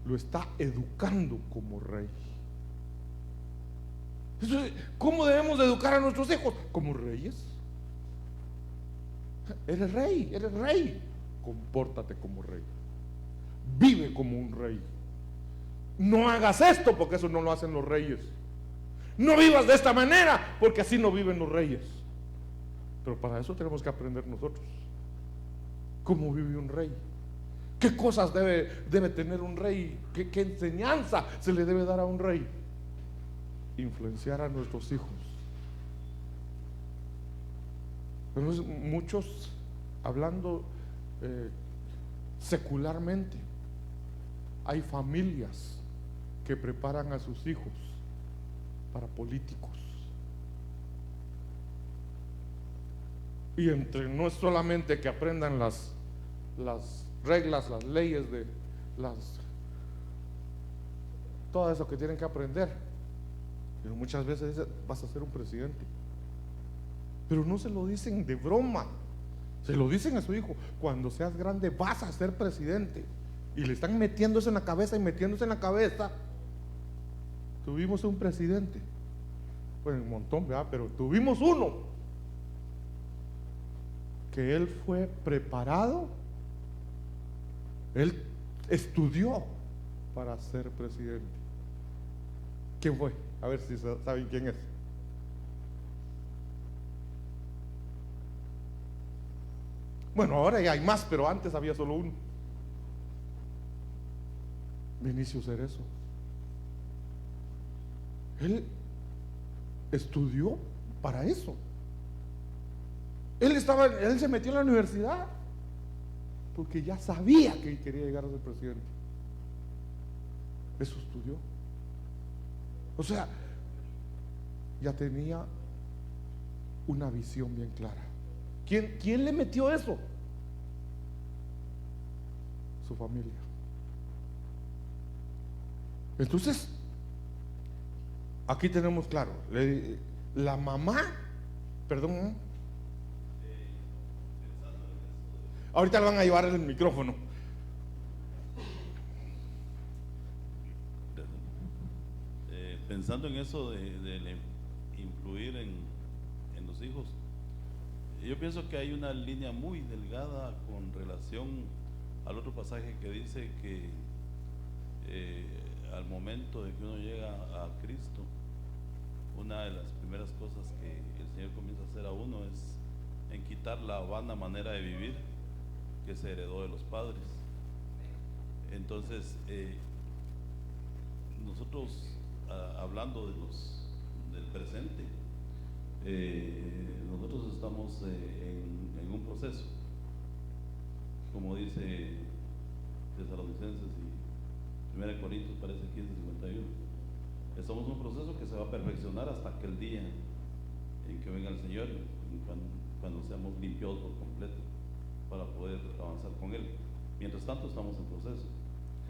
lo está educando como rey. ¿Cómo debemos de educar a nuestros hijos? Como reyes. Eres rey, compórtate como rey, vive como un rey. No hagas esto, porque eso no lo hacen los reyes. No vivas de esta manera, porque así no viven los reyes. Pero para eso tenemos que aprender nosotros cómo vive un rey, qué cosas debe tener un rey, qué enseñanza se le debe dar a un rey. Influenciar a nuestros hijos. Pero muchos, hablando secularmente, hay familias que preparan a sus hijos para políticos. Y no es solamente que aprendan las reglas, las leyes de todo eso que tienen que aprender, pero muchas veces dicen: vas a ser un presidente. Pero no se lo dicen de broma, se lo dicen a su hijo: cuando seas grande vas a ser presidente. Y le están metiéndose en la cabeza y metiéndose en la cabeza. Tuvimos un presidente, pues un montón, ¿verdad? Pero tuvimos uno que él fue preparado, él estudió para ser presidente. ¿Quién fue? A ver si saben quién es. Bueno, ahora ya hay más, pero antes había solo uno: Vinicio Cerezo. Él estudió para eso. Él se metió en la universidad porque ya sabía que quería llegar a ser presidente. Eso estudió. O sea, ya tenía una visión bien clara. ¿Quién le metió eso? Su familia. Entonces, aquí tenemos claro, la mamá, perdón, ahorita le van a llevar el micrófono. Pensando en eso de influir en los hijos, yo pienso que hay una línea muy delgada con relación al otro pasaje que dice que al momento de que uno llega a Cristo, una de las primeras cosas que el Señor comienza a hacer a uno es en quitar la vana manera de vivir que se heredó de los padres. Entonces, nosotros hablando del presente, nosotros estamos en un proceso, como dice Tesalonicenses y 1 Corintios, parece 15:51. Estamos en un proceso que se va a perfeccionar hasta aquel día en que venga el Señor, cuando seamos limpiados por completo para poder avanzar con Él. Mientras tanto estamos en proceso.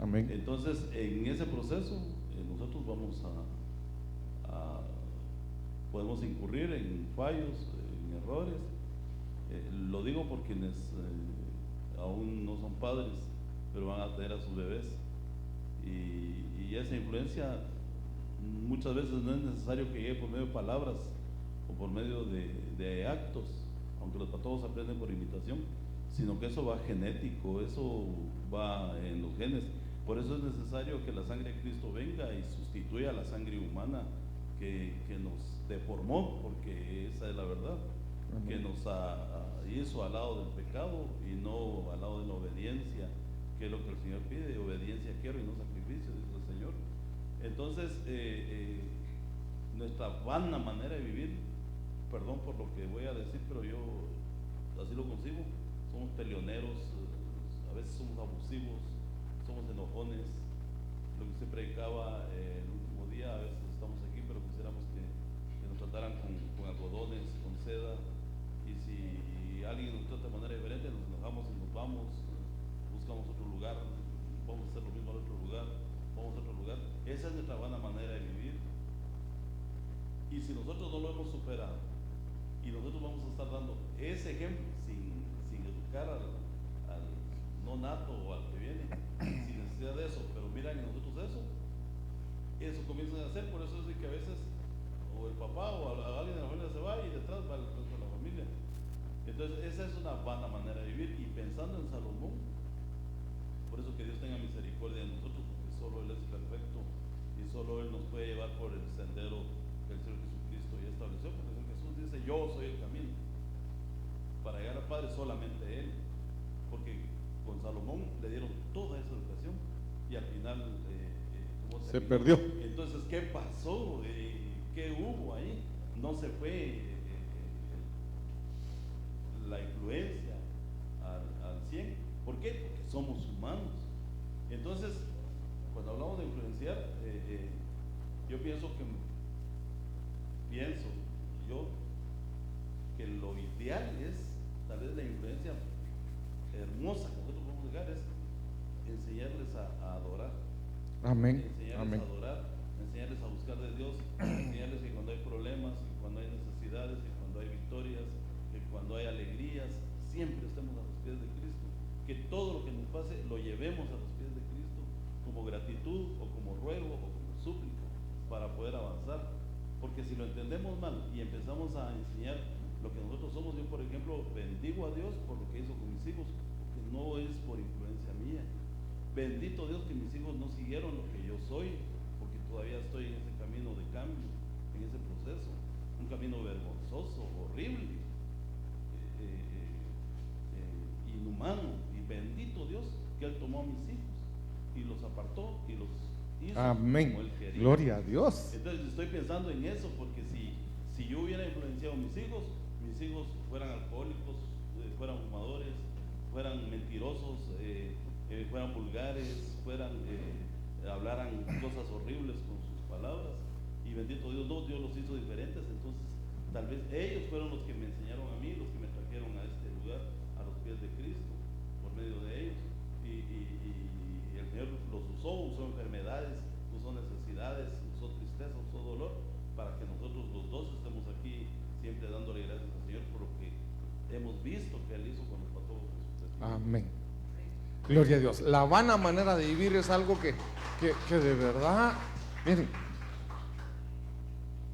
Amén. Entonces, en ese proceso nosotros vamos podemos incurrir en fallos, en errores, Lo digo por quienes aún no son padres, pero van a tener a sus bebés. Y esa influencia muchas veces no es necesario que llegue por medio de palabras o por medio de actos, aunque los patojos aprenden por imitación, sino que eso va genético, eso va en los genes. Por eso es necesario que la sangre de Cristo venga y sustituya a la sangre humana que nos deformó, porque esa es la verdad, que nos hizo al lado del pecado y no al lado de la obediencia, que es lo que el Señor pide. Obediencia quiero y no sacrificio, dice el Señor. Entonces, nuestra vana manera de vivir, perdón por lo que voy a decir, pero yo así lo concibo, somos peleoneros, a veces somos abusivos, somos enojones. Lo que se predicaba el último día, a veces estamos aquí, pero quisiéramos que nos trataran con algodones, con seda, y si alguien nos trata de manera diferente, nos enojamos y nos vamos, buscamos otro lugar, vamos a hacer lo mismo en otro lugar, vamos a otro lugar. Esa es nuestra buena manera de vivir. Y si nosotros no lo hemos superado, y nosotros vamos a estar dando ese ejemplo sin educar al no nato o al que viene, sin necesidad de eso, pero miran en nosotros eso comienzan a hacer. Por eso es que a veces o el papá o alguien de la familia se va y detrás va el resto de la familia. Entonces esa es una vana manera de vivir. Y pensando en Salomón, por eso que Dios tenga misericordia de nosotros, porque solo Él es perfecto y solo Él nos puede llevar por el sendero que el Señor Jesucristo ya estableció, porque el Señor Jesús dice: yo soy el camino para llegar al Padre, solamente Él. Porque con Salomón le dieron toda esa educación y al final se perdió. Entonces, ¿qué pasó? ¿Qué hubo ahí? No se fue la influencia al 100. ¿Por qué? Porque somos humanos. Entonces, cuando hablamos de influenciar, yo pienso que lo ideal es, tal vez la influencia hermosa que nosotros podemos llegar, es enseñarles a adorar. Amén. Enseñarles Amén. a adorar, enseñarles a buscar de Dios, enseñarles que cuando hay problemas, que cuando hay necesidades, que cuando hay victorias, que cuando hay alegrías, siempre estemos a los pies de Cristo. Que todo lo que nos pase lo llevemos a los pies de Cristo como gratitud o como ruego o como súplica para poder avanzar. Porque si lo entendemos mal y empezamos a enseñar lo que nosotros somos, yo por ejemplo bendigo a Dios por lo que hizo con mis hijos, porque no es por influencia mía. Bendito Dios que mis hijos no siguieron lo que yo soy, porque todavía estoy en ese camino de cambio, en ese proceso, un camino vergonzoso, horrible, inhumano. Y bendito Dios que Él tomó a mis hijos y los apartó y los hizo Amén. como Él quería. Gloria a Dios. Entonces estoy pensando en eso, porque si yo hubiera influenciado a mis hijos fueran alcohólicos, fueran fumadores, fueran mentirosos, fueran vulgares, hablaran cosas horribles con sus palabras, y bendito Dios, no, Dios los hizo diferentes. Entonces tal vez ellos fueron los que me enseñaron a mí, los que me trajeron a este lugar, a los pies de Cristo, por medio de ellos. Y el Señor los usó enfermedades, usó necesidades, usó tristeza, usó dolor, para que nosotros los dos estemos aquí siempre dándole gracias al Señor por lo que hemos visto que Él hizo con los patojos de su testimonio. Amén. Gloria a Dios. La vana manera de vivir es algo que de verdad, miren,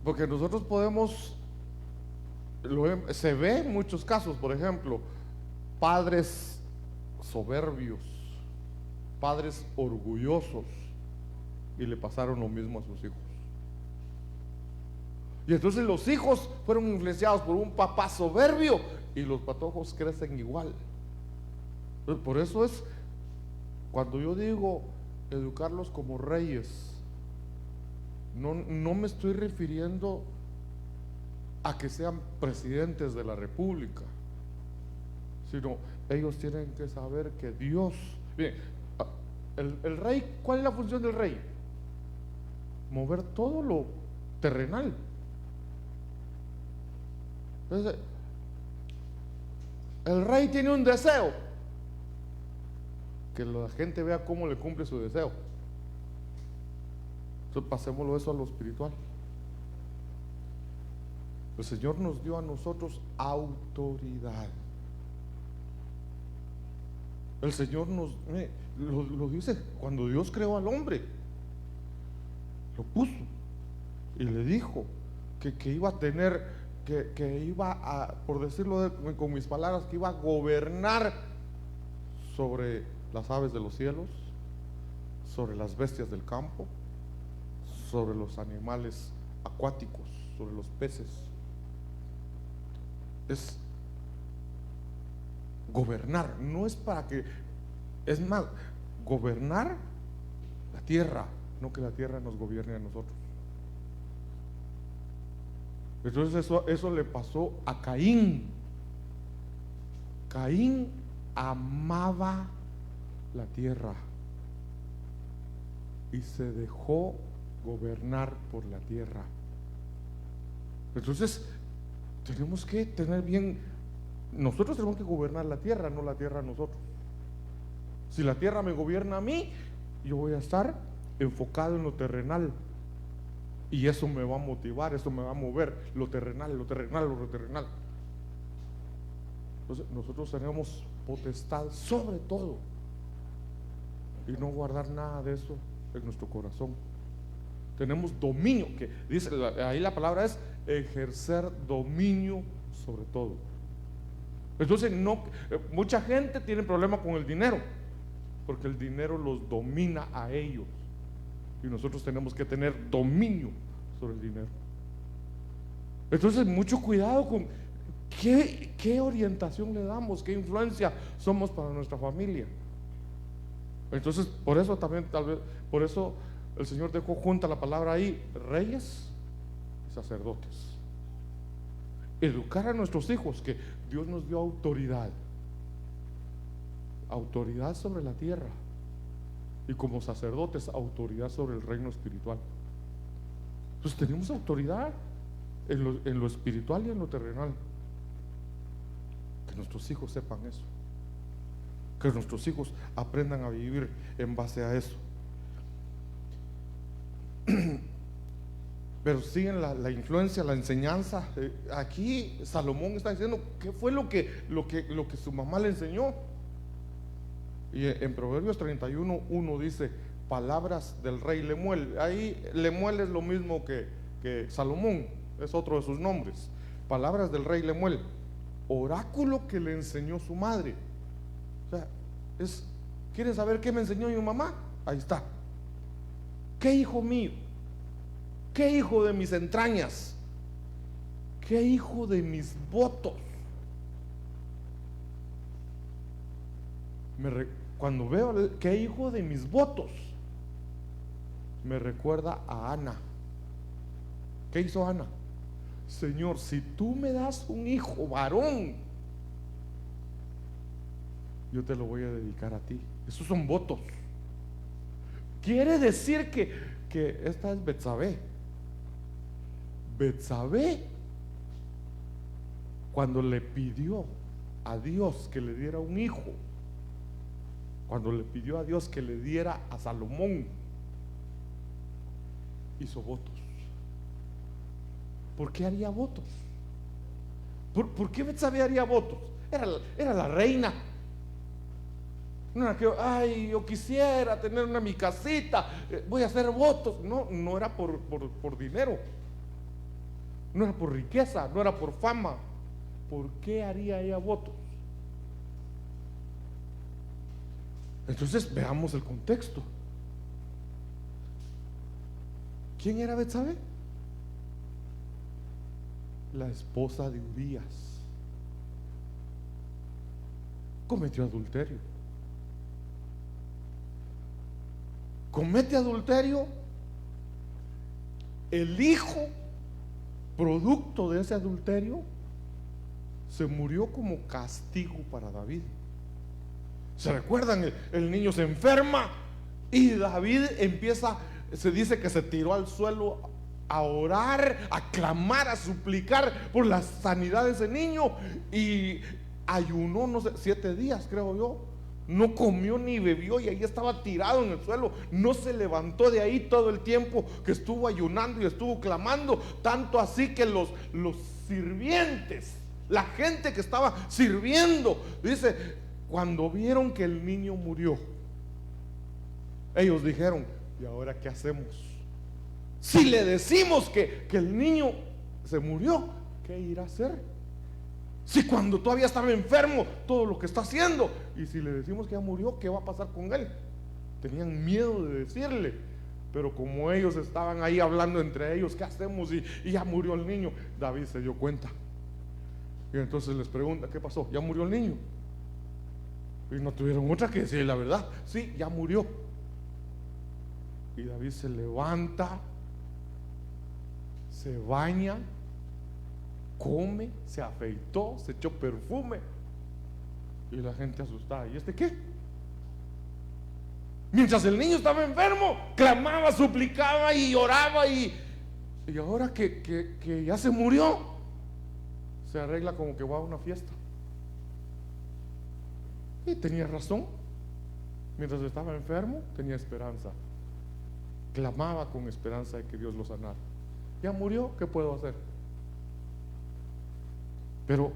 porque nosotros podemos, se ve en muchos casos, por ejemplo, padres soberbios, padres orgullosos, y le pasaron lo mismo a sus hijos. Y entonces los hijos fueron influenciados por un papá soberbio y los patojos crecen igual. Entonces, por eso es, cuando yo digo educarlos como reyes, no me estoy refiriendo a que sean presidentes de la república, sino ellos tienen que saber que Dios, bien, el rey, ¿cuál es la función del rey? Mover todo lo terrenal. Entonces, el rey tiene un deseo, que la gente vea cómo le cumple su deseo. Entonces pasémoslo eso a lo espiritual. El Señor nos dio a nosotros autoridad. El Señor lo dice, cuando Dios creó al hombre, lo puso y le dijo que iba a tener, que iba a, por decirlo con mis palabras, que iba a gobernar sobre las aves de los cielos, sobre las bestias del campo, sobre los animales acuáticos, sobre los peces. Es gobernar, no es para que, es más, gobernar la tierra, no que la tierra nos gobierne a nosotros. Entonces eso le pasó a Caín. Caín amaba la tierra y se dejó gobernar por la tierra. Entonces tenemos que tener bien, nosotros tenemos que gobernar la tierra, no la tierra a nosotros. Si la tierra me gobierna a mí, yo voy a estar enfocado en lo terrenal, y eso me va a motivar, eso me va a mover, lo terrenal, lo terrenal, lo terrenal. Entonces nosotros tenemos potestad sobre todo y no guardar nada de eso en nuestro corazón. Tenemos dominio, que dice ahí la palabra es ejercer dominio sobre todo. Entonces mucha gente tiene problema con el dinero, porque el dinero los domina a ellos, y nosotros tenemos que tener dominio sobre el dinero. Entonces mucho cuidado con qué orientación le damos, qué influencia somos para nuestra familia. Entonces por eso también, tal vez, por eso el Señor dejó junta la palabra ahí, reyes y sacerdotes. Educar a nuestros hijos, que Dios nos dio autoridad sobre la tierra, y como sacerdotes autoridad sobre el reino espiritual. Entonces tenemos autoridad en lo espiritual y en lo terrenal. Que nuestros hijos sepan eso, que nuestros hijos aprendan a vivir en base a eso. Pero siguen la influencia, la enseñanza. Aquí Salomón está diciendo qué fue lo que su mamá le enseñó. Y en Proverbios 31:1 dice: palabras del rey Lemuel. Ahí Lemuel es lo mismo que Salomón, es otro de sus nombres. Palabras del rey Lemuel, oráculo que le enseñó su madre. O sea, ¿quieren saber qué me enseñó mi mamá? Ahí está. ¿Qué hijo mío? ¿Qué hijo de mis entrañas? ¿Qué hijo de mis votos? Cuando veo qué hijo de mis votos, me recuerda a Ana. ¿Qué hizo Ana? Señor, si tú me das un hijo varón, yo te lo voy a dedicar a ti. Esos son votos. Quiere decir que esta es Betsabé. Betsabé, cuando le pidió a Dios que le diera un hijo, cuando le pidió a Dios que le diera a Salomón, hizo votos. ¿Por qué haría votos? ¿Por qué Betsabé haría votos? Era la reina. No era que, ay, yo quisiera tener mi casita, voy a hacer votos. No era por dinero, no era por riqueza, no era por fama. ¿Por qué haría ella votos? Entonces veamos el contexto. ¿Quién era Betsabé? La esposa de Urías. Cometió adulterio. Comete adulterio. El hijo producto de ese adulterio se murió como castigo para David. ¿Se recuerdan? El niño se enferma y David empieza, se dice que se tiró al suelo a orar, a clamar, a suplicar por la sanidad de ese niño, y ayunó, no sé, 7 días creo yo. No comió ni bebió y ahí estaba tirado en el suelo. No se levantó de ahí todo el tiempo que estuvo ayunando y estuvo clamando. Tanto así que los sirvientes, la gente que estaba sirviendo, dice, cuando vieron que el niño murió, ellos dijeron, ¿y ahora qué hacemos? Si le decimos que el niño se murió, ¿qué irá a hacer? Si cuando todavía estaba enfermo, todo lo que está haciendo, y si le decimos que ya murió, ¿qué va a pasar con él? Tenían miedo de decirle, pero como ellos estaban ahí hablando entre ellos, ¿qué hacemos? Y ya murió el niño. David se dio cuenta, y entonces les pregunta, ¿qué pasó? ¿Ya murió el niño? Y no tuvieron otra que decir la verdad, sí, ya murió. Y David se levanta, se baña, come, se afeitó, se echó perfume, y la gente asustada, ¿y este qué? Mientras el niño estaba enfermo, clamaba, suplicaba y oraba, y ahora que ya se murió, se arregla como que va a una fiesta. Y tenía razón. Mientras estaba enfermo, tenía esperanza, clamaba con esperanza de que Dios lo sanara. Ya murió, ¿qué puedo hacer? Pero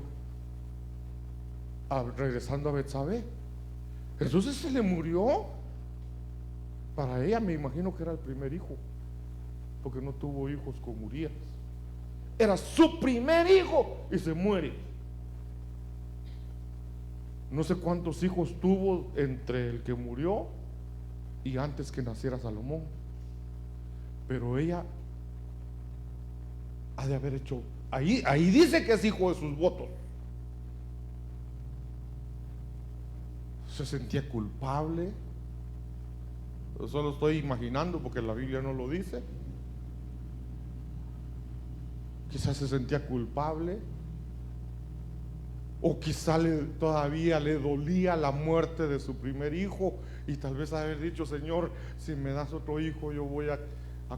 regresando a Betsabé, entonces se le murió. Para ella me imagino que era el primer hijo, porque no tuvo hijos con Urías. Era su primer hijo y se muere. No sé cuántos hijos tuvo entre el que murió y antes que naciera Salomón, pero ella ha de haber hecho, ahí dice que es hijo de sus votos. Se sentía culpable. Solo estoy imaginando porque la Biblia no lo dice. Quizás se sentía culpable, o quizá todavía le dolía la muerte de su primer hijo, y tal vez haber dicho, Señor, si me das otro hijo, yo voy a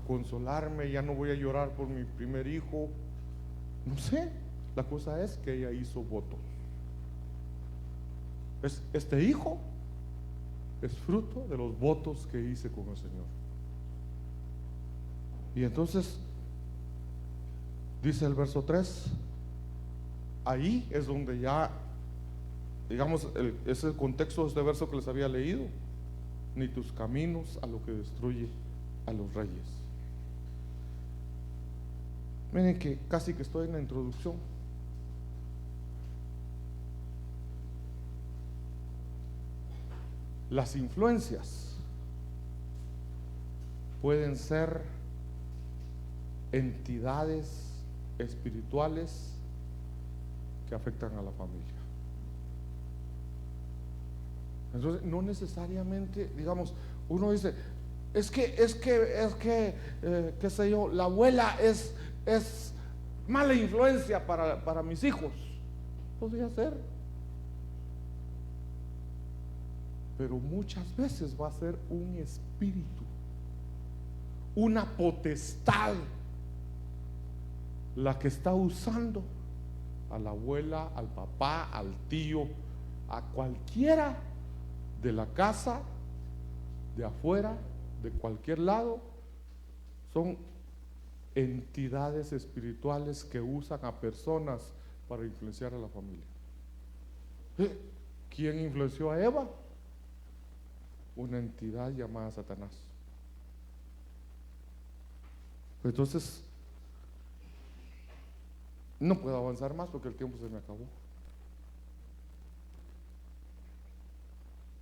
consolarme, ya no voy a llorar por mi primer hijo. No sé, la cosa es que ella hizo votos. Este hijo es fruto de los votos que hice con el Señor. Y entonces dice el verso 3, ahí es donde ya, digamos, es el contexto de este verso que les había leído: ni tus caminos a lo que destruye a los reyes. Miren que casi que estoy en la introducción. Las influencias pueden ser entidades espirituales que afectan a la familia. Entonces, no necesariamente, digamos, uno dice, es que, qué sé yo, la abuela es mala influencia para mis hijos. Podría ser. Pero muchas veces va a ser un espíritu, una potestad, la que está usando a la abuela, al papá, al tío, a cualquiera de la casa, de afuera, de cualquier lado. Son entidades espirituales que usan a personas para influenciar a la familia. ¿Quién influenció a Eva? Una entidad llamada Satanás. Entonces, no puedo avanzar más porque el tiempo se me acabó.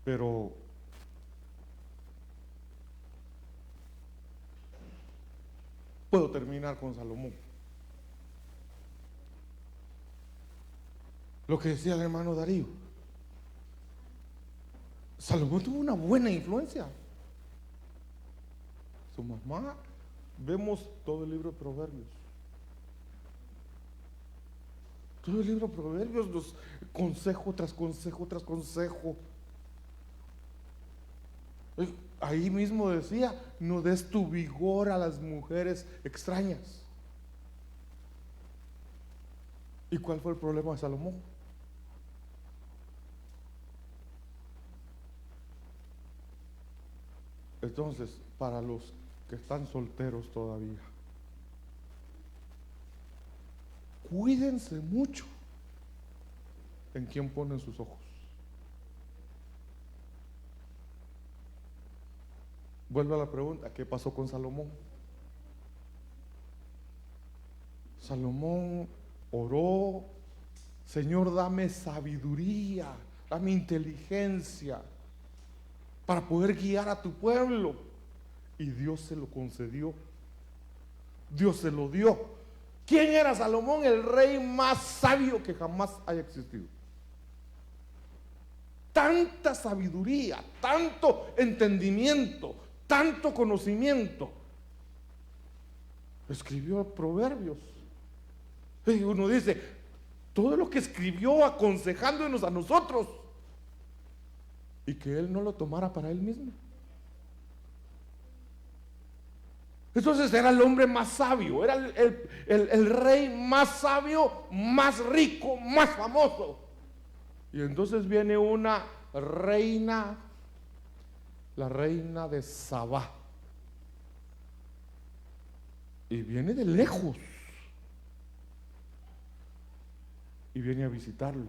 Pero puedo terminar con Salomón. Lo que decía el hermano Darío. Salomón tuvo una buena influencia. Su mamá, vemos todo el libro de Proverbios. Todo el libro de Proverbios, los consejo tras consejo tras consejo. Ahí mismo decía, no des tu vigor a las mujeres extrañas. ¿Y cuál fue el problema de Salomón? Entonces, para los que están solteros todavía, cuídense mucho en quién ponen sus ojos. Vuelvo a la pregunta, ¿qué pasó con Salomón? Salomón oró: Señor, dame sabiduría, dame inteligencia para poder guiar a tu pueblo. Y Dios se lo concedió. Dios se lo dio. ¿Quién era Salomón? El rey más sabio que jamás haya existido. Tanta sabiduría, tanto entendimiento, tanto conocimiento. Escribió Proverbios. Y uno dice, todo lo que escribió aconsejándonos a nosotros, y que él no lo tomara para él mismo. Entonces era el hombre más sabio, era el rey más sabio, más rico, más famoso. Y entonces viene una reina, la reina de Sabá, y viene de lejos, y viene a visitarlo,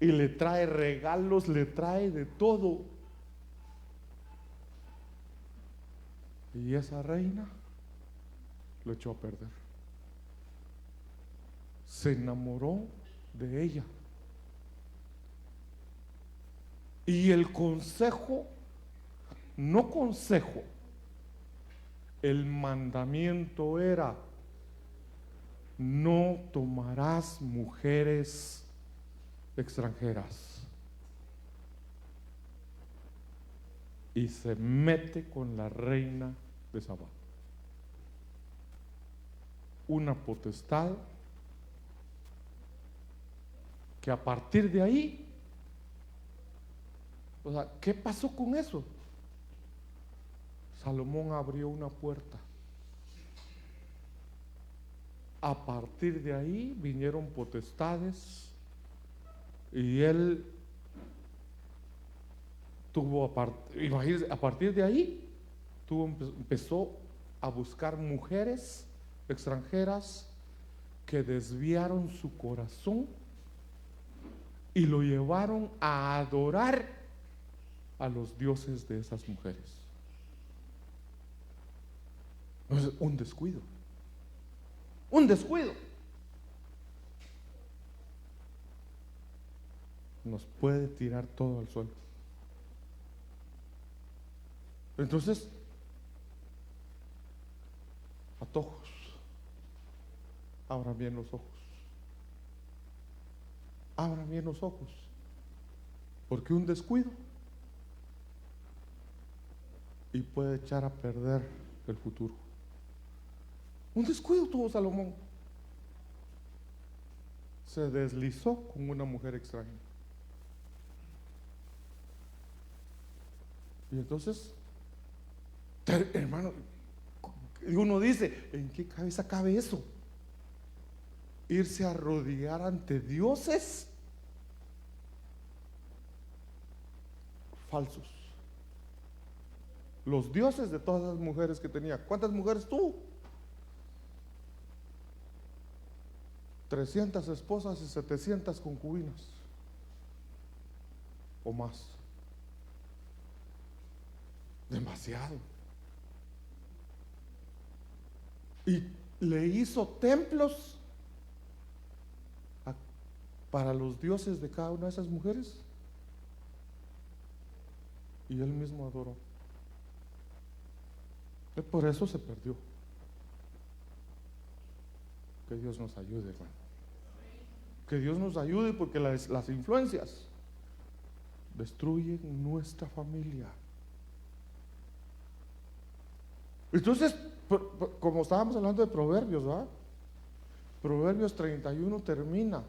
y le trae regalos, le trae de todo. Y esa reina lo echó a perder. Se enamoró de ella. Y el consejo, no consejo, el mandamiento era: no tomarás mujeres extranjeras. Y se mete con la reina de Sabá, una potestad que a partir de ahí, o sea, ¿qué pasó con eso? Salomón abrió una puerta. A partir de ahí vinieron potestades, y él tuvo, a partir de ahí, empezó a buscar mujeres extranjeras que desviaron su corazón y lo llevaron a adorar a los dioses de esas mujeres. Entonces, un descuido. Un descuido nos puede tirar todo al suelo. Entonces, patojos, abran bien los ojos. Abran bien los ojos. Porque un descuido y puede echar a perder el futuro. Un descuido tuvo Salomón. Se deslizó con una mujer extraña. Y entonces, hermano, uno dice, ¿en qué cabeza cabe eso? Irse a rodear ante dioses falsos. Los dioses de todas las mujeres que tenía. ¿Cuántas mujeres tuvo? 300 esposas y 700 concubinas o más. Demasiado. Y le hizo templos para los dioses de cada una de esas mujeres, y él mismo adoró. Y por eso se perdió. Que Dios nos ayude, hermano. Que Dios nos ayude, porque las influencias destruyen nuestra familia. Entonces, como estábamos hablando de Proverbios, ¿verdad? Proverbios 31 termina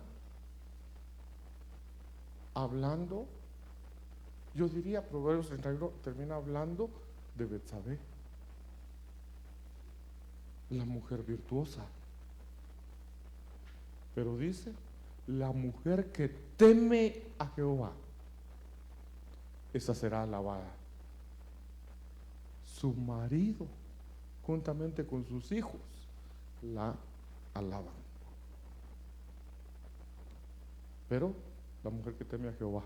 hablando, yo diría, Proverbios 31 termina hablando de Betsabé, la mujer virtuosa. Pero dice, la mujer que teme a Jehová, esa será alabada. Su marido, juntamente con sus hijos, la alaban. Pero la mujer que teme a Jehová,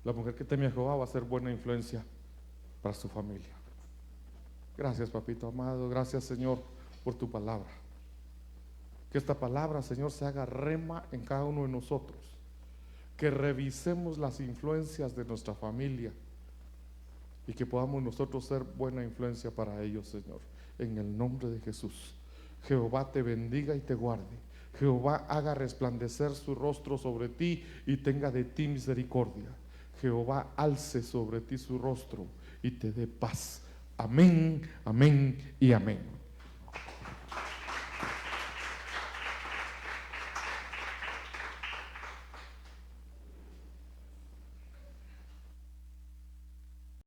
la mujer que teme a Jehová va a ser buena influencia para su familia. Gracias, papito amado, gracias, Señor, por tu palabra. Que esta palabra, Señor, se haga rema en cada uno de nosotros. Que revisemos las influencias de nuestra familia y que podamos nosotros ser buena influencia para ellos, Señor, en el nombre de Jesús. Jehová te bendiga y te guarde. Jehová haga resplandecer su rostro sobre ti y tenga de ti misericordia. Jehová alce sobre ti su rostro y te dé paz. Amén, amén y amén.